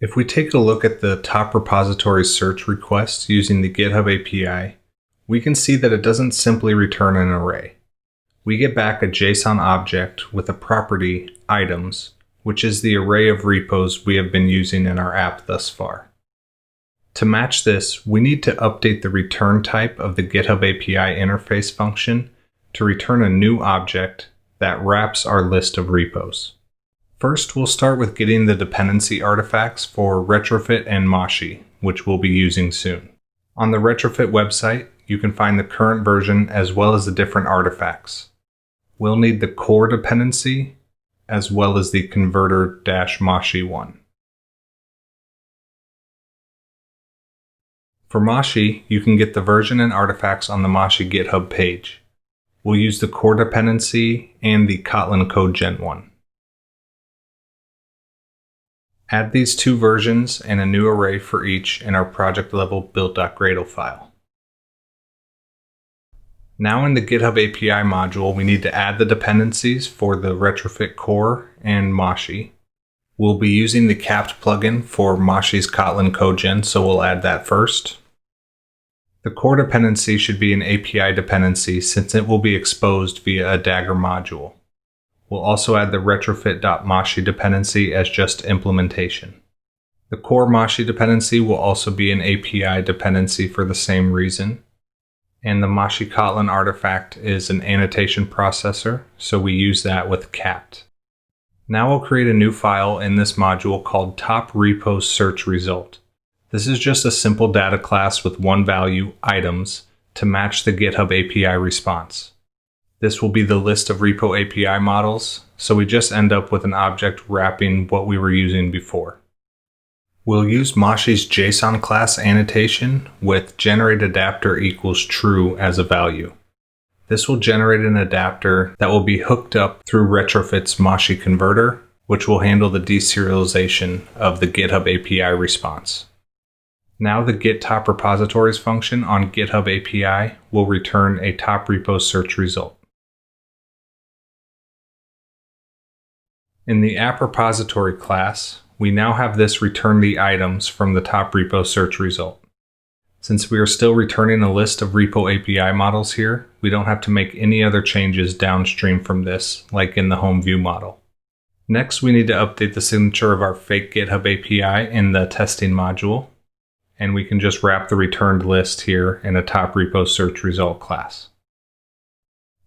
If we take a look at the top repository search request using the GitHub API, we can see that it doesn't simply return an array. We get back a JSON object with a property, items, which is the array of repos we have been using in our app thus far. To match this, we need to update the return type of the GitHub API interface function to return a new object that wraps our list of repos. First, we'll start with getting the dependency artifacts for Retrofit and Moshi, which we'll be using soon. On the Retrofit website, you can find the current version as well as the different artifacts. We'll need the core dependency as well as the converter-moshi one. For Moshi, you can get the version and artifacts on the Moshi GitHub page. We'll use the core dependency and the Kotlin code gen one. Add these two versions and a new array for each in our project level build.gradle file. Now in the GitHub API module, we need to add the dependencies for the Retrofit core and Moshi. We'll be using the capped plugin for Moshi's Kotlin code gen, so we'll add that first. The core dependency should be an API dependency since it will be exposed via a Dagger module. We'll also add the retrofit.moshi dependency as just implementation. The core Moshi dependency will also be an API dependency for the same reason. And the Moshi Kotlin artifact is an annotation processor, so we use that with capped. Now we'll create a new file in this module called top repo search result. This is just a simple data class with one value, items, to match the GitHub API response. This will be the list of RepoApiModels, so we just end up with an object wrapping what we were using before. We'll use Moshi's JSON class annotation with generateAdapter equals true as a value. This will generate an adapter that will be hooked up through Retrofit's Moshi converter, which will handle the deserialization of the GitHub API response. Now the get top repositories function on GitHub API will return a top repo search result. In the app repository class, we now have this return the items from the top repo search result. Since we are still returning a list of RepoApiModels here, we don't have to make any other changes downstream from this, like in the home view model. Next, we need to update the signature of our fake GitHub API in the testing module, and we can just wrap the returned list here in a top repo search result class.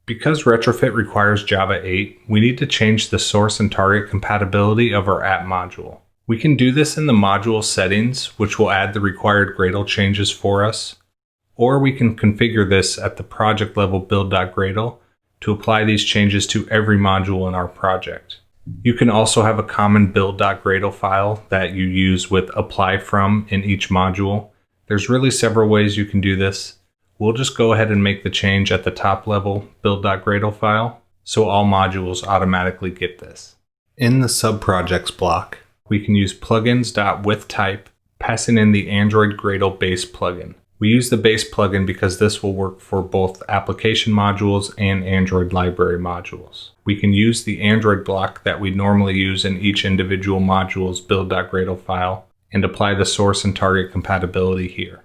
Because Retrofit requires Java 8, we need to change the source and target compatibility of our app module. We can do this in the module settings, which will add the required Gradle changes for us, or we can configure this at the project level build.gradle to apply these changes to every module in our project. You can also have a common build.gradle file that you use with apply from in each module. There's really several ways you can do this. We'll just go ahead and make the change at the top level build.gradle file, so all modules automatically get this. In the subprojects block, we can use plugins.withType, passing in the Android Gradle base plugin. We use the base plugin because this will work for both application modules and Android library modules. We can use the Android block that we normally use in each individual module's build.gradle file and apply the source and target compatibility here.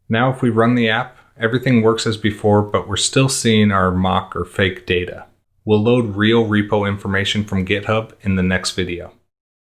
Now if we run the app, everything works as before, but we're still seeing our mock or fake data. We'll load real repo information from GitHub in the next video.